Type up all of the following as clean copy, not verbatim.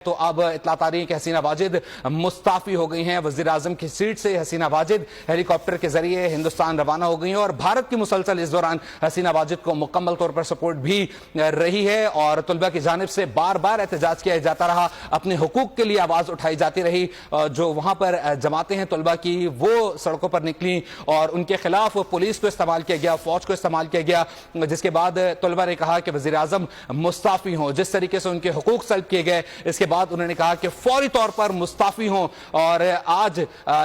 तो अब इत्तलात आ रही है कि हसीना वाजिद मुस्ताफी हो गई हैं। वजीर आजम की सीट से हसीना वाजिद हेलीकॉप्टर के जरिए हिंदुस्तान रवाना हो गई हैं और भारत की मुसलसल इस दौरान हसीना वाजिद को मुकम्मल तौर पर सपोर्ट भी रही है और तलबा की जानिब से बार बार एहतजाज किया जाता रहा, अपने हुकूक के लिए आवाज उठाई जाती रही। जो वहां पर जमातें हैं तलबा की, वो सड़कों पर निकली और उनके खिलाफ पुलिस को इस्तेमाल किया गया, फौज को इस्तेमाल किया गया, जिसके बाद तलबा ने कहा कि वजीर आजम मुस्ताफी हों। जिस तरीके से उनके हुकूक सल्ब किए गए, इसके बाद उन्होंने कहा कि फौरी तौर पर मुस्ताफी हों। और आज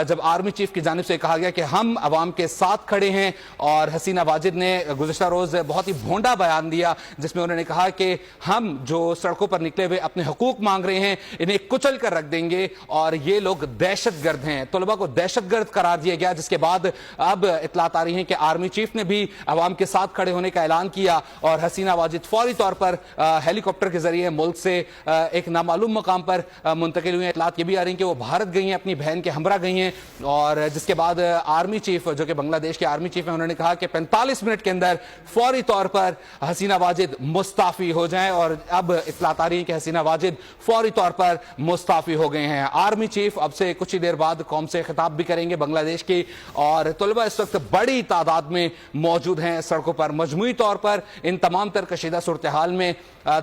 जब आर्मी चीफ की जानिब से कहा गया कि हम अवाम के साथ खड़े हैं, और हसीना वाजिद ने गुज़िश्ता रोज बहुत ही भोंडा बयान दिया जिसमें उन्होंने कहा कि हम जो सड़कों पर निकले हुए अपने हुकूक मांग रहे हैं, इन्हें कुचल कर रख देंगे और ये लोग दहशतगर्द हैं। तलबा को दहशतगर्द करार दिया गया, जिसके बाद अब इत्तलात आ रही है कि आर्मी चीफ ने भी अवाम के साथ खड़े होने का ऐलान किया और हसीना वाजिद फौरी तौर पर हेलीकॉप्टर के जरिए मुल्क से एक नामालूम मकाम पर मुंतकिल हुई हैं। इत्तलात ये भी आ रही है कि वो भारत गई हैं, अपनी बहन के हमरा गई हैं। और जिसके बाद आर्मी चीफ, जो कि बांग्लादेश के आर्मी चीफ हैं, उन्होंने कहा कि 45 मिनट के अंदर फौरी तौर पर हसीना वाजिद मुस्ताफी हो जाएं। और अब इत्तलात आ रही है कि हसीना वाजिद फौरी तौर पर मुस्ताफी हो गए हैं। आर्मी चीफ अब से कुछ ही देर बाद कौम से खिताब भी करेंगे बांग्लादेश की। और तलबा इस वक्त बड़ी तादाद में मौजूद हैं सड़कों पर। मजमूई तौर पर इन तमाम तर कशीदा सूरत हाल में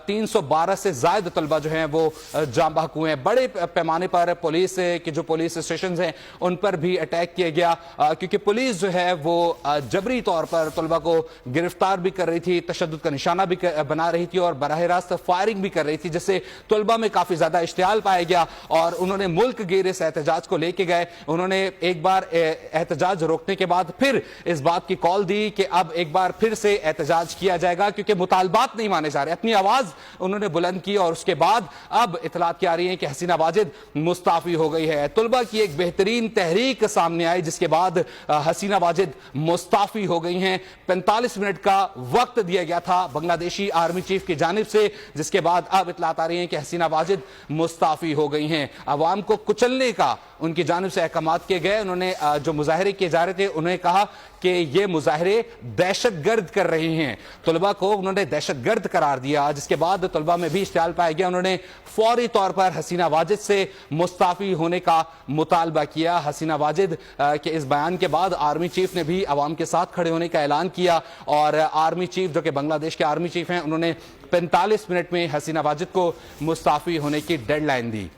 312 से ज्यादा तलबा जो हैं वो जाम बहक हुए हैं। बड़े पैमाने पर पुलिस के जो पुलिस स्टेशन हैं उन पर भी अटैक किया गया, क्योंकि पुलिस जो है वो जबरी तौर पर तलबा को गिरफ्तार भी कर रही थी, तशद्दुद का निशाना भी बना रही थी और बराह रास्त फायरिंग भी कर रही थी, जिससे तलबा में काफी ज्यादा इश्तियाल पाया गया। और उन्होंने मुल्क गिर इस एहतजाज को लेके गए। उन्होंने एक बार एहतजाज रोकने के बाद फिर इस बात की कॉल दी कि अब एक बार फिर से एहतजाज किया जाएगा, क्योंकि मुतालबात नहीं माने जा रहे। अपनी आवाज उन्होंने बुलंद की और उसके बाद अब इत्तलात आ रही है कि हसीना वाजिद मुस्ताफी हो गई है। तलबा की एक बेहतरीन तहरीक सामने आई, जिसके बाद हसीना वाजिद मुस्ताफी हो गई हैं। 45 मिनट का वक्त दिया गया था बांग्लादेशी आर्मी चीफ की जानिब से, जिसके बाद अब इत्तलात आ रही है कि हसीना वाजिद मुस्ताफी हो गई हैं। अवाम को कुचलने का उनकी जानिब से अहकामात किए गए। उन्होंने जो मुजाहरे किए जा रहे थे, उन्होंने कहा कि ये मुजाहरे दहशतगर्द कर रहे हैं। तलबा को उन्होंने दहशतगर्द करार दिया, जिसके बाद तलबा में भी इश्तियाल पाया गया। उन्होंने फौरी तौर पर हसीना वाजिद से मुस्ताफी होने का मुतालबा किया। हसीना वाजिद के इस बयान के बाद आर्मी चीफ ने भी अवाम के साथ खड़े होने का ऐलान किया और आर्मी चीफ, जो कि बांग्लादेश के आर्मी चीफ हैं, उन्होंने 45 मिनट में हसीना वाजिद को मुस्ताफी होने की डेडलाइन दी।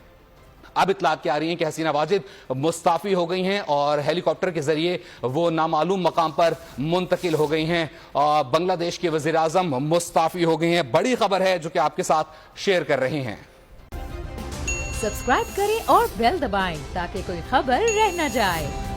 अब इत्तलात आ रही है कि हसीना वाजिद मुस्ताफी हो गई हैं और हेलीकॉप्टर के जरिए वो नामालूम मकाम पर मुंतकिल हो गई हैं। बांग्लादेश के वजीर आजम मुस्ताफी हो गई हैं। बड़ी खबर है जो कि आपके साथ शेयर कर रहे हैं। सब्सक्राइब करें और बेल दबाएं ताकि कोई खबर रह न जाए।